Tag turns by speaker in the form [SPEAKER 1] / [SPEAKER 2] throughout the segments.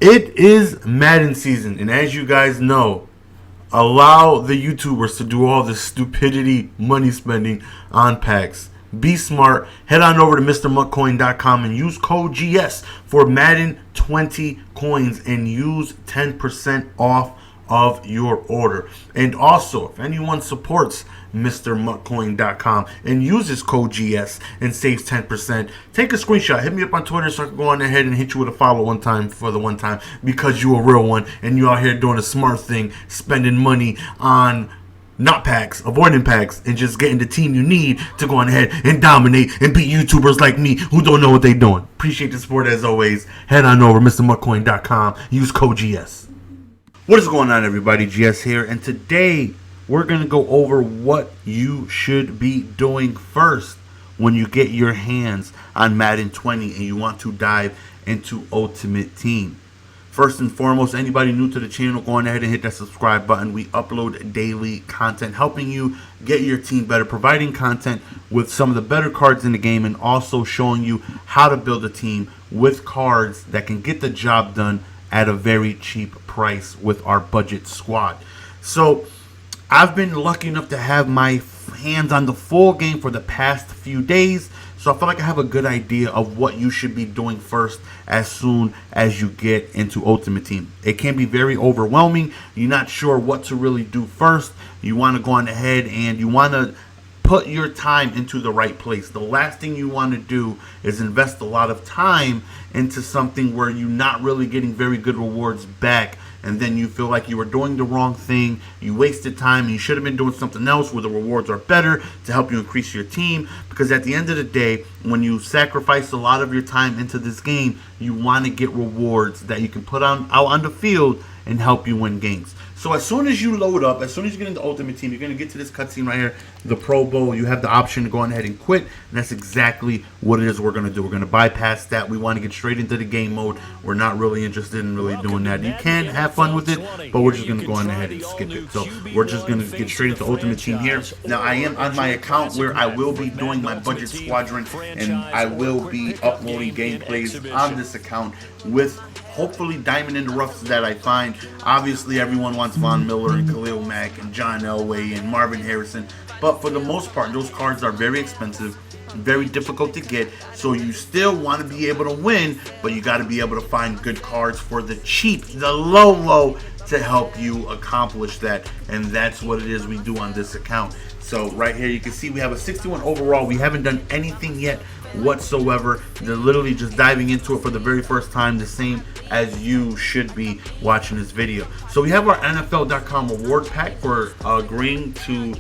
[SPEAKER 1] It is Madden season, and as you guys know, allow the YouTubers to do all this stupidity money spending on packs. Be smart. Head on over to MrMuckCoin.com and use code GS for Madden 20 coins and use 10% off of your order. And also, if anyone supports MrMuckCoin.com and uses code GS and saves 10%, take a screenshot, hit me up on Twitter so I can go on ahead and hit you with a follow one time for the one time, because you a real one and you out here doing a smart thing, spending money on not packs, avoiding packs, and just getting the team you need to go on ahead and dominate and beat YouTubers like me who don't know what they're doing. Appreciate the support as always. Head on over MrMuckCoin.com, use code GS. What is going on, everybody? GS here, and today we're going to go over what you should be doing first when you get your hands on Madden 20 and you want to dive into Ultimate Team. First and foremost, anybody new to the channel, go on ahead and hit that subscribe button. We upload daily content helping you get your team better, providing content with some of the better cards in the game, and also showing you how to build a team with cards that can get the job done at a very cheap price with our budget squad. So I've been lucky enough to have my hands on the full game for the past few days, so I feel like I have a good idea of what you should be doing first as soon as you get into Ultimate Team. It can be very overwhelming. You're not sure what to really do first. You want to go on ahead and you want to put your time into the right place. The last thing you want to do is invest a lot of time into something where you're not really getting very good rewards back, and then you feel like you were doing the wrong thing, you wasted time, and you should have been doing something else where the rewards are better to help you increase your team. Because at the end of the day, when you sacrifice a lot of your time into this game, you want to get rewards that you can put out on the field and help you win games. So as soon as you load up, as soon as you get into Ultimate Team, you're going to get to this cutscene right here, the Pro Bowl. You have the option to go on ahead and quit, and that's exactly what it is we're going to do. We're going to bypass that. We want to get straight into the game mode. We're not really interested in really doing that. You can have fun with it, but we're just going to go on ahead and skip it. So we're just going to get straight into Ultimate Team here. Now, I am on my account where I will be doing my budget squadron, and I will be uploading gameplays on this account with hopefully diamond in the roughs that I find. Obviously, everyone wants Von Miller and Khalil Mack and John Elway and Marvin Harrison, but for the most part, those cards are very expensive, very difficult to get. So you still want to be able to win, but you got to be able to find good cards for the cheap, the low to help you accomplish that. And that's what it is we do on this account. So right here you can see we have a 61 overall. We haven't done anything yet whatsoever. They're literally just diving into it for the very first time, the same as you should be watching this video. So we have our NFL.com reward pack for agreeing to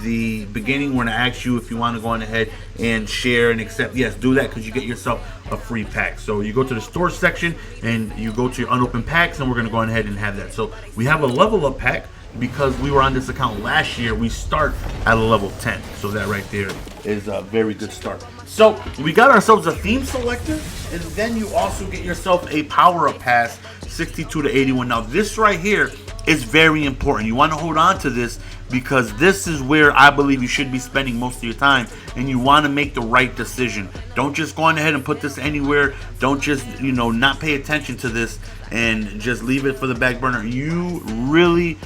[SPEAKER 1] the beginning. We're going to ask you if you want to go on ahead and share and accept. Yes, do that, because you get yourself a free pack. So you go to the store section and you go to your unopened packs, and we're going to go on ahead and have that. So we have a level up pack. Because we were on this account last year, we start at a level 10. So that right there is a very good start. So we got ourselves a theme selector, and then you also get yourself a power-up pass, 62 to 81. Now this right here is very important. You want to hold on to this, because this is where I believe you should be spending most of your time, and you want to make the right decision. Don't just go on ahead and put this anywhere. Don't just, not pay attention to this and just leave it for the back burner. You really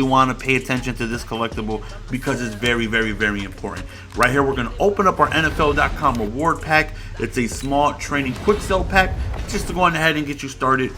[SPEAKER 1] want to pay attention to this collectible, because it's very important. Right here, we're going to open up our NFL.com reward pack. It's a small training quick sell pack, just to go on ahead and get you started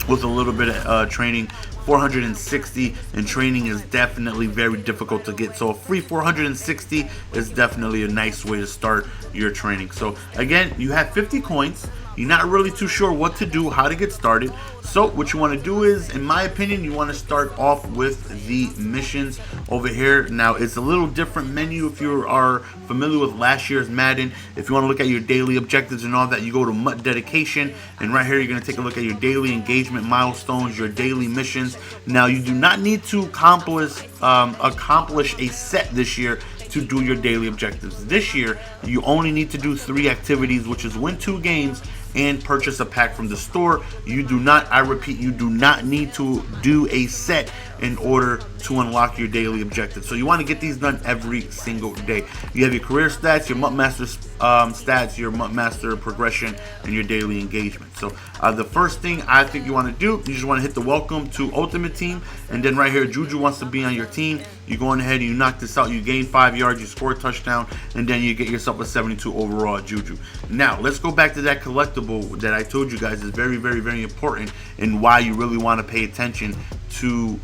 [SPEAKER 1] with a little bit of training. 460, and training is definitely very difficult to get, so a free 460 is definitely a nice way to start your training. So again, you have 50 coins. You're not really too sure what to do, how to get started. So what you want to do is, in my opinion, you want to start off with the missions over here. Now, it's a little different menu if you are familiar with last year's Madden. If you want to look at your daily objectives and all that, you go to MUT Dedication, and right here you're going to take a look at your daily engagement milestones, your daily missions. Now, you do not need to accomplish a set this year to do your daily objectives. This year, you only need to do 3 activities, which is win 2 games and purchase a pack from the store. You do not, I repeat, you do not need to do a set in order to unlock your daily objectives. So you want to get these done every single day. You have your career stats, your month master stats, your month master progression, and your daily engagement. So the first thing I think you want to do, you just want to hit the welcome to Ultimate Team, and then right here, Juju wants to be on your team. You go on ahead and you knock this out. You gain 5 yards, you score a touchdown, and then you get yourself a 72 overall Juju. Now let's go back to that collectible that I told you guys is very, very, very important, and why you really want to pay attention to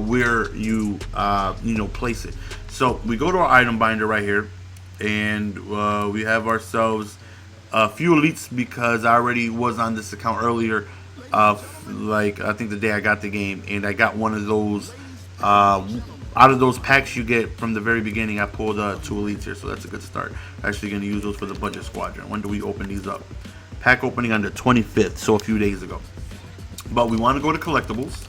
[SPEAKER 1] where you place it. So we go to our item binder right here, and we have ourselves a few elites because I already was on this account earlier, like I think the day I got the game, and I got one of those out of those packs you get from the very beginning. I pulled 2 elites here, so that's a good start. Actually going to use those for the budget squadron. When do we open these up? Pack opening on the 25th, so a few days ago. But we want to go to collectibles,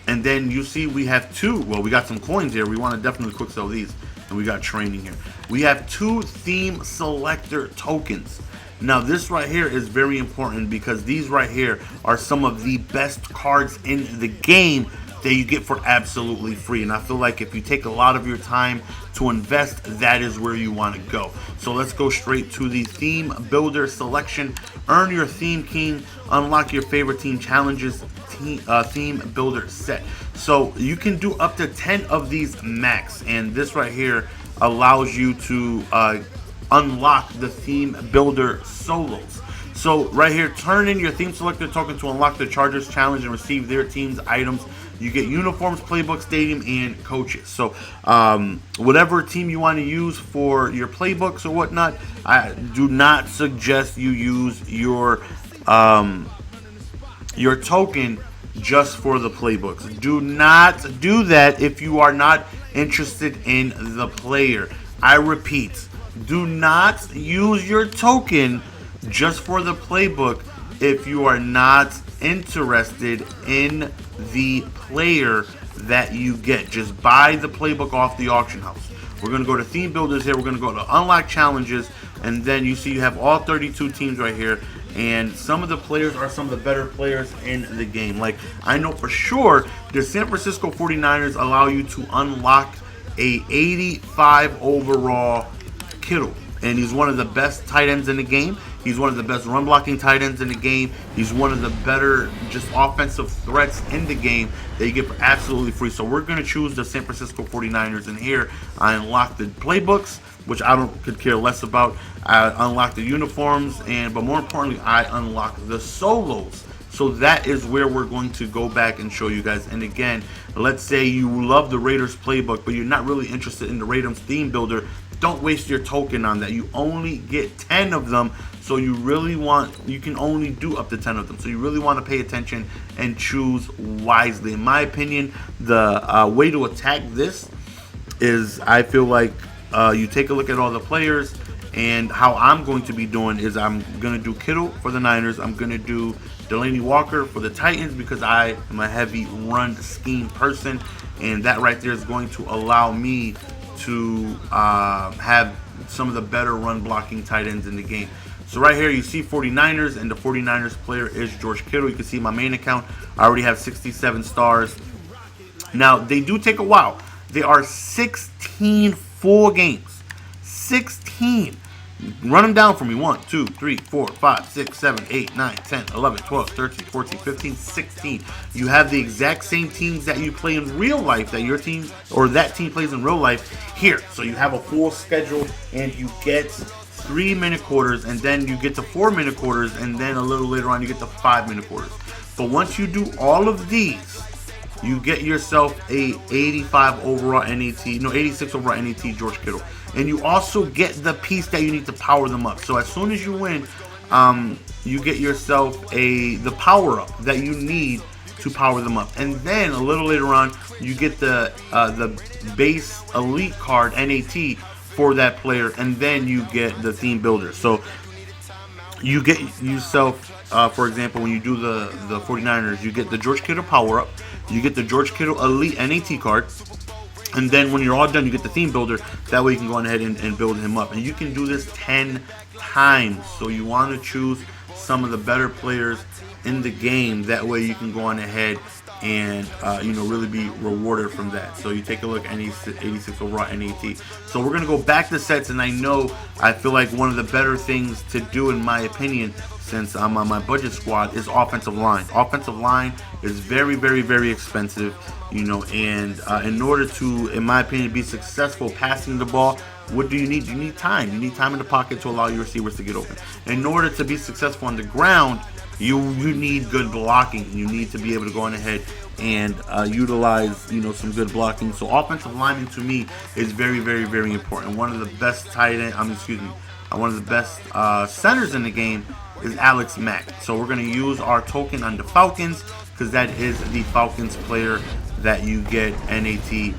[SPEAKER 1] and then you see we have 2. Well, we got some coins here. We want to definitely quick sell these, and we got training here. We have 2 theme selector tokens. Now this right here is very important because these right here are some of the best cards in the game that you get for absolutely free, and I feel like if you take a lot of your time to invest, that is where you want to go. So let's go straight to the theme builder selection. Earn your theme king, unlock your favorite team challenges, theme builder set. So you can do up to 10 of these max, and this right here allows you to unlock the theme builder solos. So right here, turn in your theme selector token to unlock the Chargers challenge and receive their team's items. You get uniforms, playbook, stadium, and coaches. So whatever team you want to use for your playbooks or whatnot, I do not suggest you use your token just for the playbooks. Do not do that if you are not interested in the player. I repeat, do not use your token just for the playbook if you are not interested in the player that you get. Just buy the playbook off the auction house. We're going to go to theme builders here. We're going to go to unlock challenges, and then you see you have all 32 teams right here, and some of the players are some of the better players in the game. Like, I know for sure the San Francisco 49ers allow you to unlock a 85 overall Kittle, and he's one of the best tight ends in the game. He's one of the best run blocking tight ends in the game. He's one of the better just offensive threats in the game that you get for absolutely free. So we're going to choose the San Francisco 49ers, and here I unlock the playbooks, which could care less about. I unlock the uniforms, but more importantly, I unlock the solos. So that is where we're going to go back and show you guys. And again, let's say you love the Raiders playbook, but you're not really interested in the Raiders theme builder. Don't waste your token on that. You only get 10 of them, so you can only do up to 10 of them. So you really want to pay attention and choose wisely. In my opinion, the way to attack this is, I feel like you take a look at all the players, and how I'm going to be doing is I'm going to do Kittle for the Niners. I'm going to do Delaney Walker for the Titans because I am a heavy run scheme person, and that right there is going to allow me to have some of the better run blocking tight ends in the game. So right here you see 49ers, and the 49ers player is George Kittle. You can see my main account, I already have 67 stars. Now they do take a while. There are 16 full games. 16. Run them down for me. 1, 2, 3, 4, 5, 6, 7, 8, 9, 10, 11, 12, 13, 14, 15, 16. You have the exact same teams that you play in real life, that your team or that team plays in real life here. So you have a full schedule, and you get 3-minute quarters, and then you get to 4-minute quarters, and then a little later on you get to 5-minute quarters. But once you do all of these, you get yourself a 85 overall NAT, 86 overall NAT George Kittle. And you also get the piece that you need to power them up. So as soon as you win, you get yourself the power up that you need to power them up. And then a little later on, you get the base elite card NAT for that player, and then you get the theme builder. So you get yourself, for example, when you do the 49ers, you get the George Kittle power up, you get the George Kittle elite NAT card, and then when you're all done, you get the theme builder. That way you can go on ahead and build him up. And you can do this 10 time. So you want to choose some of the better players in the game. That way you can go on ahead and really be rewarded from that. So you take a look at 86 overall NAT. So we're gonna go back to sets, and I feel like one of the better things to do, in my opinion, since I'm on my budget squad, is offensive line. Offensive line is very, very, very expensive, and in order to, in my opinion, be successful passing the ball, what do you need? You need time. You need time in the pocket to allow your receivers to get open. In order to be successful on the ground, you need good blocking. You need to be able to go on ahead and utilize some good blocking. So offensive lineman to me is very, very, very important. One of the best one of the best centers in the game is Alex Mack. So we're going to use our token on the Falcons because that is the Falcons player that you get NAT,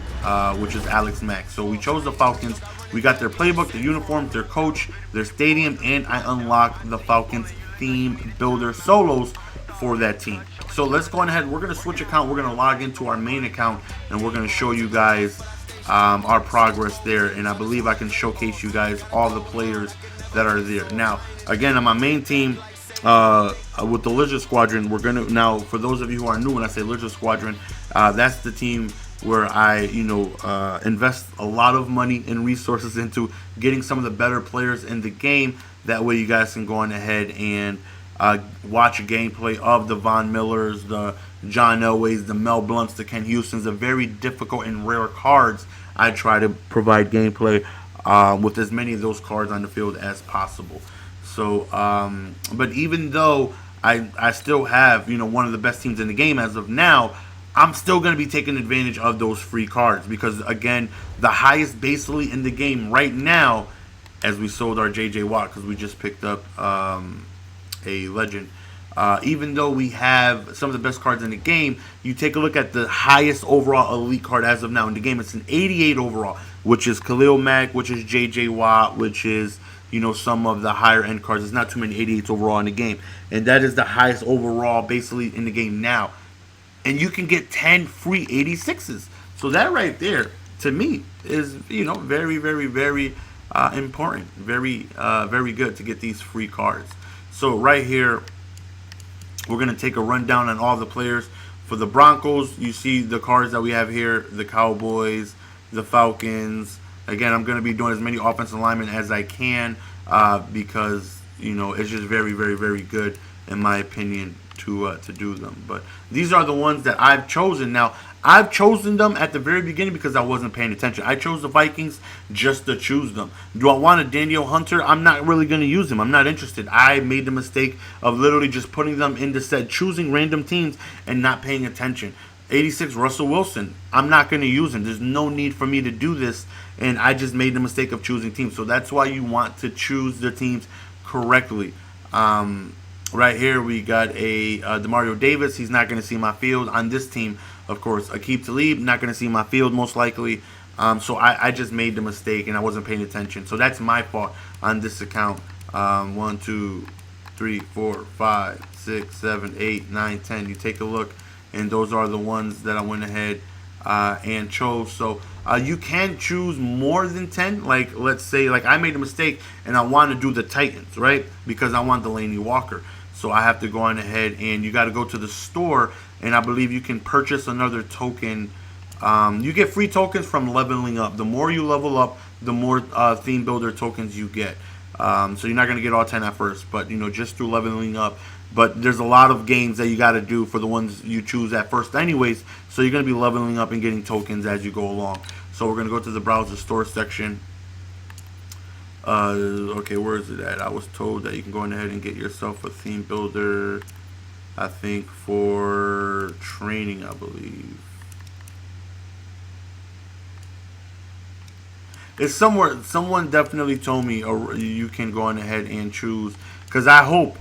[SPEAKER 1] which is Alex Mack. So we chose the Falcons. We got their playbook, their uniforms, their coach, their stadium, and I unlocked the Falcons theme builder solos for that team. So let's go on ahead. We're going to switch account. We're going to log into our main account, and we're going to show you guys our progress there. And I believe I can showcase you guys all the players that are there. Now, again, on my main team, with the Lizard Squadron, we're gonna now. For those of you who are new, when I say Lizard Squadron, that's the team where I, invest a lot of money and resources into getting some of the better players in the game. That way, you guys can go on ahead and watch a gameplay of the Von Millers, the John Elways, the Mel Blunts, the Ken Houstons, the very difficult and rare cards. I try to provide gameplay with as many of those cards on the field as possible. So, but even though I still have one of the best teams in the game as of now, I'm still going to be taking advantage of those free cards because, again, the highest basically in the game right now, as we sold our J.J. Watt because we just picked up a legend. Even though we have some of the best cards in the game, you take a look at the highest overall elite card as of now in the game. It's an 88 overall, which is Khalil Mack, which is J.J. Watt, which is some of the higher end cards. There's not too many 88s overall in the game, and that is the highest overall basically in the game now. And you can get 10 free 86s. So that right there, to me, is very, very, very important. Very, very good to get these free cards. So right here, we're going to take a rundown on all the players. For the Broncos, you see the cards that we have here, the Cowboys, the Falcons. Again, I'm going to be doing as many offensive linemen as I can because, it's just very, very, very good, in my opinion, to do them. But these are the ones that I've chosen. Now, I've chosen them at the very beginning because I wasn't paying attention. I chose the Vikings just to choose them. Do I want a Daniel Hunter? I'm not really going to use him. I'm not interested. I made the mistake of literally just putting them in the set, choosing random teams and not paying attention. 86 Russell Wilson. I'm not going to use him. There's no need for me to do this, and I just made the mistake of choosing teams. So that's why you want to choose the teams correctly. Right here we got a Demario Davis. He's not going to see my field on this team. Of course, Aqib Talib, not going to see my field most likely. So I just made the mistake and I wasn't paying attention. So that's my fault on this account. 1, 2, 3, 4, 5, 6, 7, 8, 9, 10. You take a look, and those are the ones that I went ahead and chose. So you can choose more than 10. Like, let's say, like I made a mistake and I want to do the Titans, right? Because I want Delaney Walker. So I have to go on ahead and you got to go to the store, and I believe you can purchase another token. You get free tokens from leveling up. The more you level up, the more theme builder tokens you get. So you're not going to get all 10 at first, but just through leveling up. But there's a lot of games that you got to do for the ones you choose at first anyways. So you're going to be leveling up and getting tokens as you go along. So we're going to go to the browser store section. Okay, where is it at? I was told that you can go ahead and get yourself a theme builder, I think for training, I believe. It's somewhere. Someone definitely told me you can go on ahead and choose, because I hope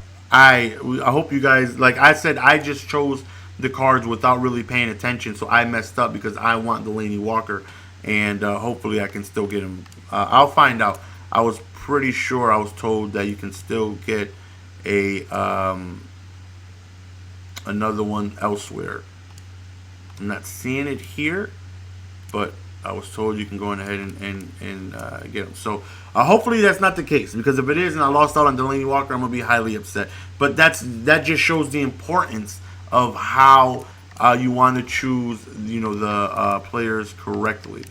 [SPEAKER 1] you guys, like I said, I just chose the cards without really paying attention, so I messed up because I want Delaney Walker, and hopefully I can still get him. I'll find out. I was pretty sure I was told that you can still get a another one elsewhere. I'm not seeing it here, but I was told you can go on ahead and get them. So hopefully that's not the case, because if it is and I lost out on Delaney Walker, I'm gonna be highly upset. But that just shows the importance of how you want to choose, the players correctly.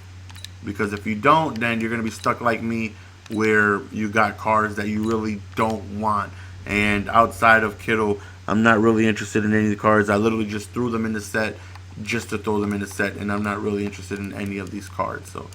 [SPEAKER 1] Because if you don't, then you're gonna be stuck like me, where you got cards that you really don't want. And outside of Kittle, I'm not really interested in any of the cards. I literally just threw them in the set just to throw them in the set, and I'm not really interested in any of these cards. So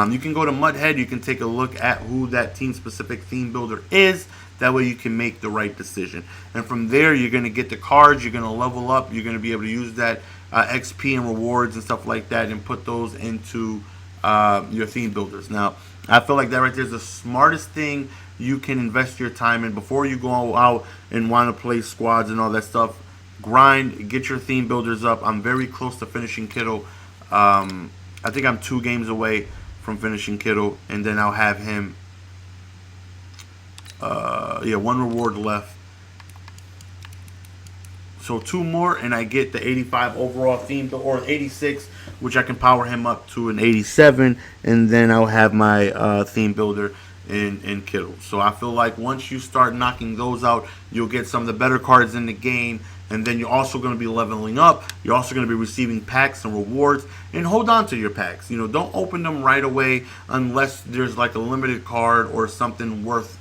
[SPEAKER 1] you can go to Mudhead. You can take a look at who that team-specific theme builder is. That way you can make the right decision. And from there, you're going to get the cards. You're going to level up. You're going to be able to use that XP and rewards and stuff like that and put those into your theme builders. Now, I feel like that right there is the smartest thing you can invest your time in before you go out and want to play squads and all that stuff. Grind, get your theme builders up. I'm very close to finishing Kittle. I think I'm 2 games away from finishing Kittle, and then I'll have him. 1 reward left. So 2 more, and I get the 85 overall theme, or 86, which I can power him up to an 87, and then I'll have my theme builder in Kittle. So I feel like once you start knocking those out, you'll get some of the better cards in the game, and then you're also going to be leveling up. You're also going to be receiving packs and rewards, and hold on to your packs. Don't open them right away unless there's like a limited card or something worth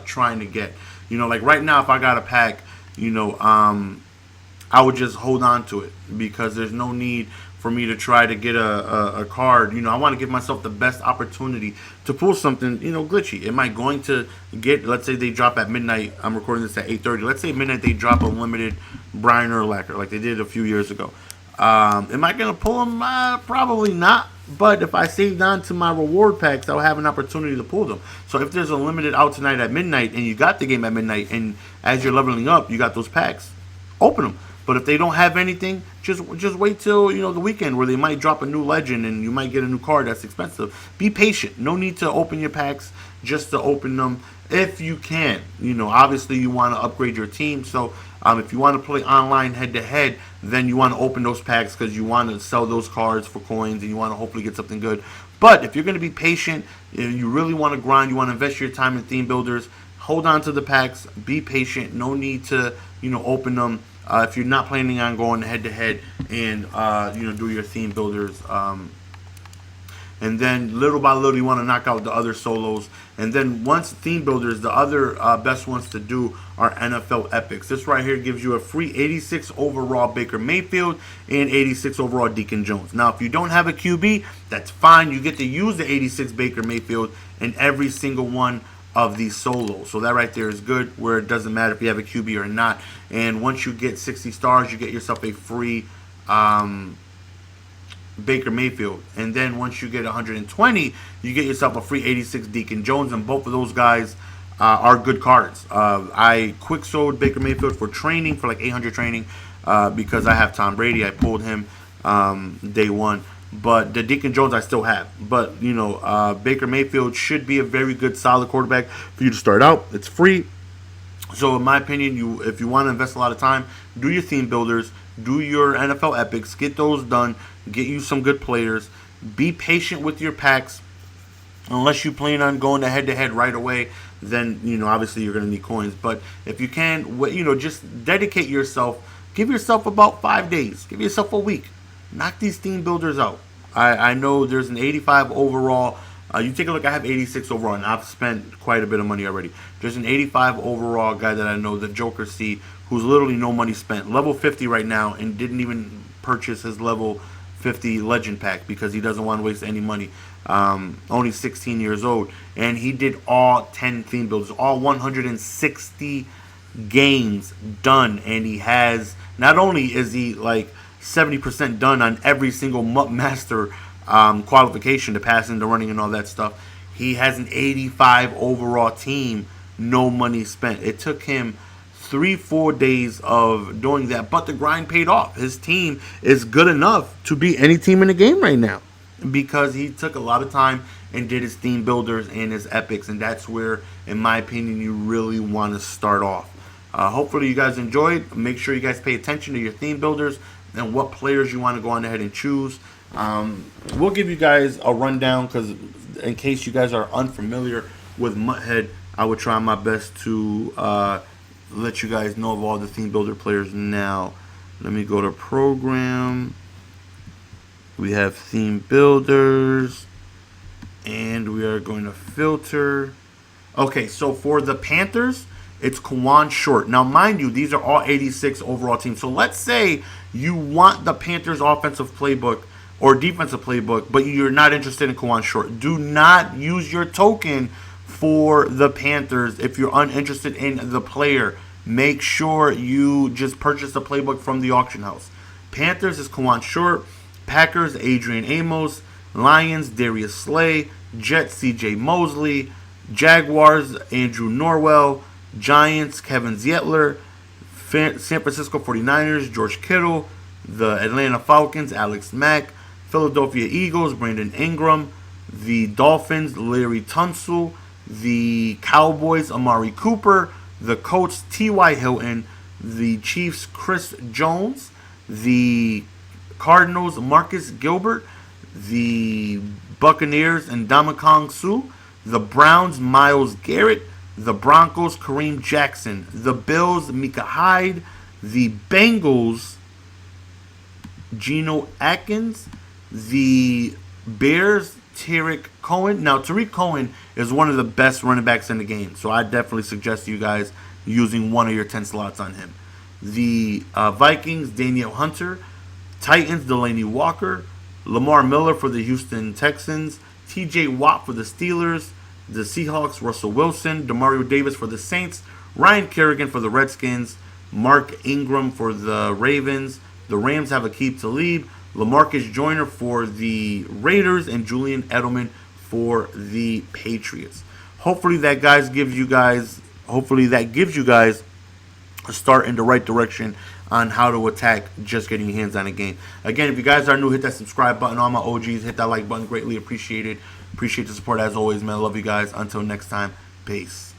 [SPEAKER 1] trying to get. Like right now, if I got a pack, I would just hold on to it, because there's no need for me to try to get a card. I want to give myself the best opportunity to pull something, glitchy. Am I going to get, let's say they drop at midnight, I'm recording this at 8:30, let's say at midnight they drop a limited Brian Urlacher like they did a few years ago. Am I going to pull them? Probably not. But if I saved on to my reward packs, I'll have an opportunity to pull them. So if there's a limited out tonight at midnight, and you got the game at midnight, and as you're leveling up, you got those packs, open them. But if they don't have anything, just wait till the weekend, where they might drop a new legend and you might get a new card that's expensive. Be patient. No need to open your packs just to open them if you can. Obviously you want to upgrade your team. So if you want to play online head to head, then you want to open those packs, because you want to sell those cards for coins and you want to hopefully get something good. But if you're going to be patient, if you really want to grind, you want to invest your time in theme builders, hold on to the packs. Be patient. No need to open them. If you're not planning on going head to head and do your theme builders, and then little by little you want to knock out the other solos, and then once theme builders, the other best ones to do are NFL epics. This right here gives you a free 86 overall Baker Mayfield and 86 overall Deacon Jones. Now, if you don't have a QB, that's fine. You get to use the 86 Baker Mayfield in every single one of these solos. So that right there is good, where it doesn't matter if you have a QB or not. And once you get 60 stars, you get yourself a free Baker Mayfield. And then once you get 120, you get yourself a free 86 Deacon Jones. And both of those guys are good cards. I quick sold Baker Mayfield for training, for like 800 training, because I have Tom Brady. I pulled him day 1. But the Deacon Jones I still have. But, Baker Mayfield should be a very good, solid quarterback for you to start out. It's free. So, in my opinion, if you want to invest a lot of time, do your theme builders, do your NFL epics, get those done, get you some good players. Be patient with your packs. Unless you plan on going head-to-head right away, then, obviously you're going to need coins. But if you can, just dedicate yourself. Give yourself about 5 days. Give yourself a week. Knock these theme builders out. I know there's an 85 overall. You take a look, I have 86 overall, and I've spent quite a bit of money already. There's an 85 overall guy that I know, the Joker C, who's literally no money spent. Level 50 right now, and didn't even purchase his level 50 legend pack because he doesn't want to waste any money. Only 16 years old. And he did all 10 theme builders, all 160 games done. And he has, not only is he like 70% done on every single master qualification to pass into running and all that stuff, he has an 85 overall team, no money spent. It took him 3-4 days of doing that, but the grind paid off. His team is good enough to beat any team in the game right now, because he took a lot of time and did his theme builders and his epics, and that's where, in my opinion, you really want to start off. Hopefully you guys enjoyed. Make sure you guys pay attention to your theme builders and what players you want to go on ahead and choose. We'll give you guys a rundown because in case you guys are unfamiliar with Mutthead, I would try my best to let you guys know of all the theme builder players now. Let me go to program. We have theme builders, and we are going to filter. Okay, so for the Panthers, it's Kawan Short. Now, mind you, these are all 86 overall teams. So let's say you want the Panthers offensive playbook or defensive playbook, but you're not interested in Kawan Short. Do not use your token for the Panthers if you're uninterested in the player. Make sure you just purchase the playbook from the auction house. Panthers is Kawan Short. Packers, Adrian Amos. Lions, Darius Slay. Jets, CJ Mosley. Jaguars, Andrew Norwell. Giants, Kevin Zietler. San Francisco 49ers, George Kittle. The Atlanta Falcons, Alex Mack. Philadelphia Eagles, Brandon Ingram. The Dolphins, Larry Tunsil. The Cowboys, Amari Cooper. The Colts, T.Y. Hilton. The Chiefs, Chris Jones. The Cardinals, Marcus Gilbert. The Buccaneers, Ndamukong Suh. The Browns, Myles Garrett. The Broncos, Kareem Jackson. The Bills, Micah Hyde. The Bengals, Geno Atkins. The Bears, Tariq Cohen. Now, Tariq Cohen is one of the best running backs in the game, so I definitely suggest you guys using one of your 10 slots on him. The Vikings, Danielle Hunter. Titans, Delaney Walker. Lamar Miller for the Houston Texans. TJ Watt for the Steelers. The Seahawks, Russell Wilson. Demario Davis for the Saints. Ryan Kerrigan for the Redskins. Mark Ingram for the Ravens. The Rams have Aqib Talib. LaMarcus Joyner for the Raiders. And Julian Edelman for the Patriots. Hopefully that gives you guys a start in the right direction on how to attack just getting your hands on a game. Again, if you guys are new, hit that subscribe button. All my OGs, hit that like button. Greatly appreciated. Appreciate the support as always, man. Love you guys. Until next time, peace.